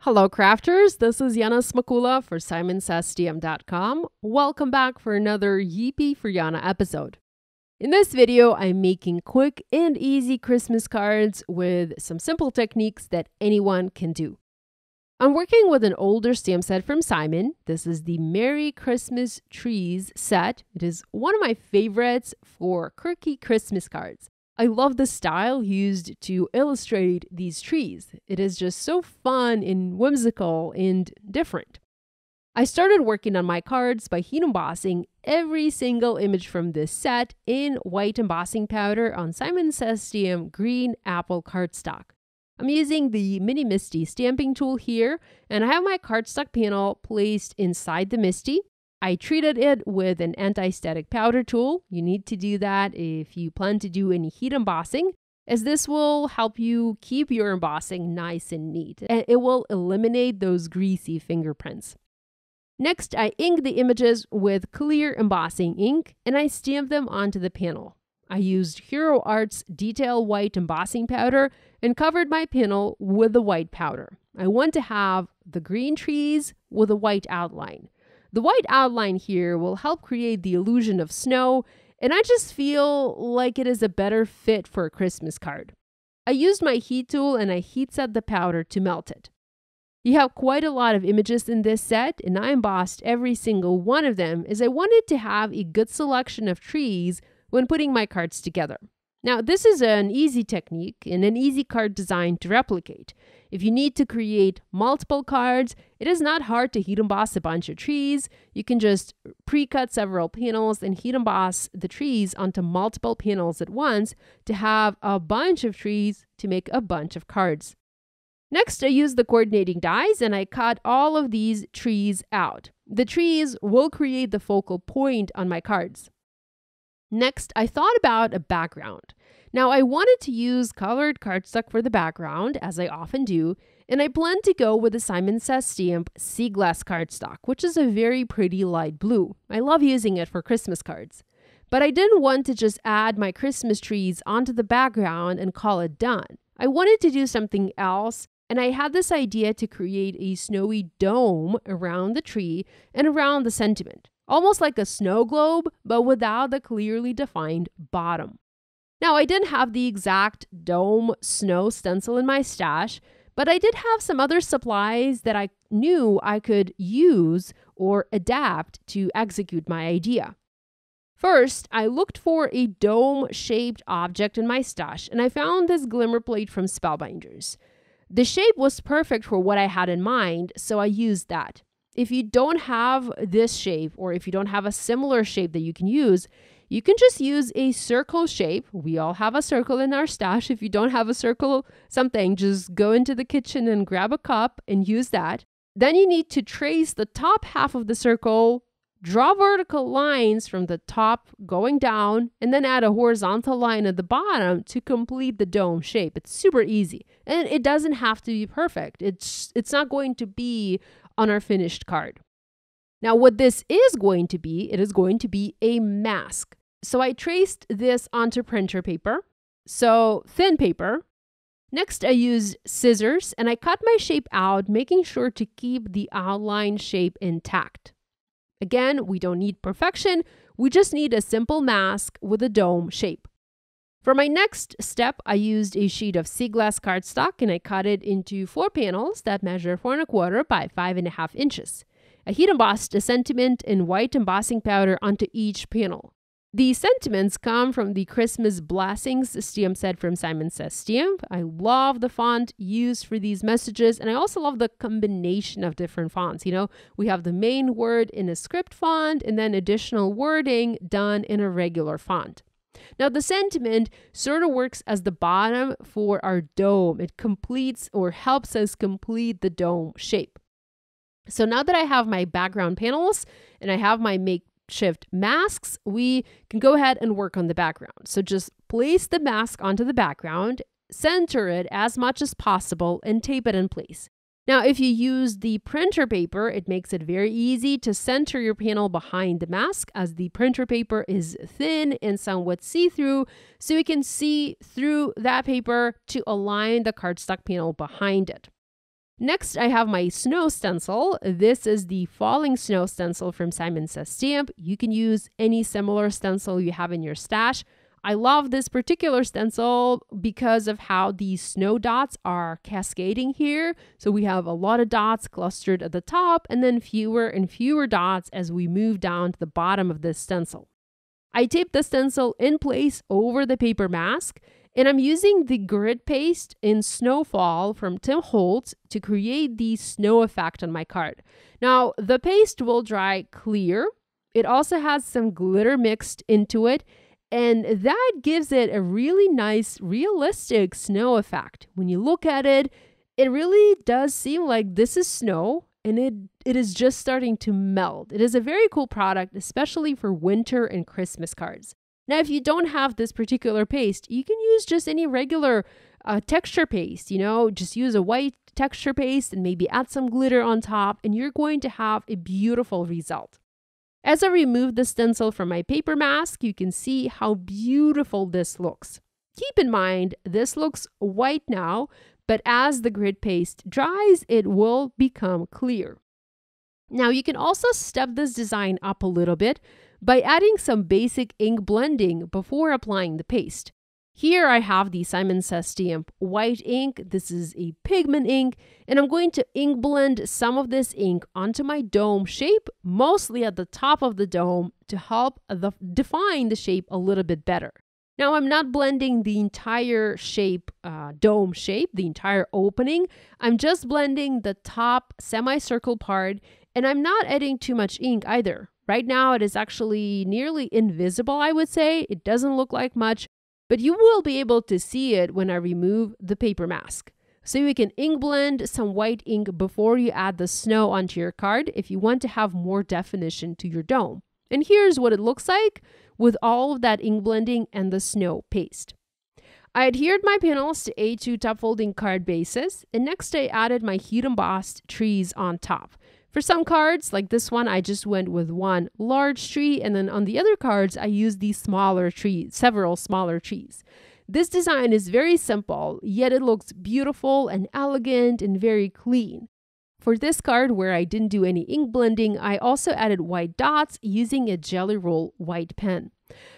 Hello crafters, this is Yana Smakula for SimonsSTM.com. Welcome back for another Yippee For Yana episode. In this video, I'm making quick and easy Christmas cards with some simple techniques that anyone can do. I'm working with an older stamp set from Simon. This is the Merry Christmas Trees set. It is one of my favorites for quirky Christmas cards. I love the style used to illustrate these trees. It is just so fun and whimsical and different. I started working on my cards by heat embossing every single image from this set in white embossing powder on Simon's STM green apple cardstock. I'm using the Mini Misty stamping tool here, and I have my cardstock panel placed inside the Misty. I treated it with an anti-static powder tool. You need to do that if you plan to do any heat embossing, as this will help you keep your embossing nice and neat, and it will eliminate those greasy fingerprints. Next, I ink the images with clear embossing ink, and I stamp them onto the panel. I used Hero Art's detail white embossing powder and covered my panel with the white powder. I want to have the green trees with a white outline. The white outline here will help create the illusion of snow, and I just feel like it is a better fit for a Christmas card. I used my heat tool and I heat set the powder to melt it. You have quite a lot of images in this set, and I embossed every single one of them as I wanted to have a good selection of trees when putting my cards together. Now, this is an easy technique and an easy card design to replicate. If you need to create multiple cards, it is not hard to heat emboss a bunch of trees. You can just pre-cut several panels and heat emboss the trees onto multiple panels at once to have a bunch of trees to make a bunch of cards. Next, I used the coordinating dies and I cut all of these trees out. The trees will create the focal point on my cards. Next, I thought about a background. Now, I wanted to use colored cardstock for the background, as I often do, and I plan to go with the Simon Says Stamp Sea Glass cardstock, which is a very pretty light blue. I love using it for Christmas cards. But I didn't want to just add my Christmas trees onto the background and call it done. I wanted to do something else, and I had this idea to create a snowy dome around the tree and around the sentiment. Almost like a snow globe, but without the clearly defined bottom. Now, I didn't have the exact dome snow stencil in my stash, but I did have some other supplies that I knew I could use or adapt to execute my idea. First, I looked for a dome-shaped object in my stash, and I found this glimmer plate from Spellbinders. The shape was perfect for what I had in mind, so I used that. If you don't have this shape, or if you don't have a similar shape that you can just use a circle shape. We all have a circle in our stash. If you don't have a circle something, just go into the kitchen and grab a cup and use that. Then you need to trace the top half of the circle, draw vertical lines from the top going down, and then add a horizontal line at the bottom to complete the dome shape. It's super easy. And it doesn't have to be perfect. It's not going to be on our finished card. Now, what this is going to be, it is going to be a mask. So I traced this onto printer paper, so thin paper. Next, I used scissors and I cut my shape out, making sure to keep the outline shape intact. Again, we don't need perfection. We just need a simple mask with a dome shape. For my next step, I used a sheet of sea glass cardstock and I cut it into 4 panels that measure 4 1/4 by 5.5 inches. I heat embossed a sentiment in white embossing powder onto each panel. The sentiments come from the Christmas Blessings stamp set from Simon Says Stamp. I love the font used for these messages, and I also love the combination of different fonts. We have the main word in a script font and then additional wording done in a regular font. Now, the sentiment sort of works as the bottom for our dome. It completes or helps us complete the dome shape. So now that I have my background panels and I have my makeshift masks, we can go ahead and work on the background. So just place the mask onto the background, center it as much as possible, and tape it in place. Now, if you use the printer paper, it makes it very easy to center your panel behind the mask, as the printer paper is thin and somewhat see-through, so you can see through that paper to align the cardstock panel behind it. Next, I have my snow stencil. This is the falling snow stencil from Simon Says Stamp. You can use any similar stencil you have in your stash. I love this particular stencil because of how these snow dots are cascading here. So we have a lot of dots clustered at the top and then fewer and fewer dots as we move down to the bottom of this stencil. I taped the stencil in place over the paper mask, and I'm using the grid paste in Snowfall from Tim Holtz to create the snow effect on my card. Now, the paste will dry clear. It also has some glitter mixed into it, and that gives it a really nice, realistic snow effect. When you look at it, it really does seem like this is snow, and it is just starting to melt. It is a very cool product, especially for winter and Christmas cards. Now, if you don't have this particular paste, you can use just any regular texture paste, just use a white texture paste and maybe add some glitter on top, and you're going to have a beautiful result. As I remove the stencil from my paper mask, you can see how beautiful this looks. Keep in mind, this looks white now, but as the grid paste dries, it will become clear. Now, you can also step this design up a little bit by adding some basic ink blending before applying the paste. Here I have the Simon Says Stamp white ink. This is a pigment ink, and I'm going to ink blend some of this ink onto my dome shape, mostly at the top of the dome, to help define the shape a little bit better. Now, I'm not blending the entire shape, dome shape, the entire opening. I'm just blending the top semicircle part, and I'm not adding too much ink either. Right now, it is actually nearly invisible, I would say. It doesn't look like much, but you will be able to see it when I remove the paper mask. So you can ink blend some white ink before you add the snow onto your card if you want to have more definition to your dome. And here's what it looks like with all of that ink blending and the snow paste. I adhered my panels to A2 top folding card bases, and next I added my heat embossed trees on top. For some cards, like this one, I just went with one large tree, and then on the other cards, I used these smaller trees, several smaller trees. This design is very simple, yet it looks beautiful and elegant and very clean. For this card, where I didn't do any ink blending, I also added white dots using a Jelly Roll white pen.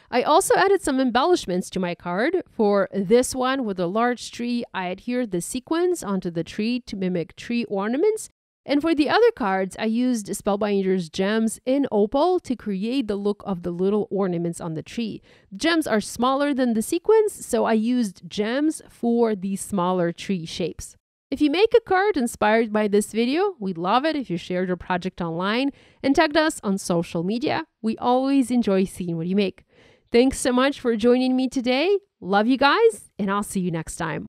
I also added some embellishments to my card. For this one with a large tree, I adhered the sequins onto the tree to mimic tree ornaments. And for the other cards, I used Spellbinder's gems in opal to create the look of the little ornaments on the tree. Gems are smaller than the sequins, so I used gems for these smaller tree shapes. If you make a card inspired by this video, we'd love it if you shared your project online and tagged us on social media. We always enjoy seeing what you make. Thanks so much for joining me today. Love you guys, and I'll see you next time.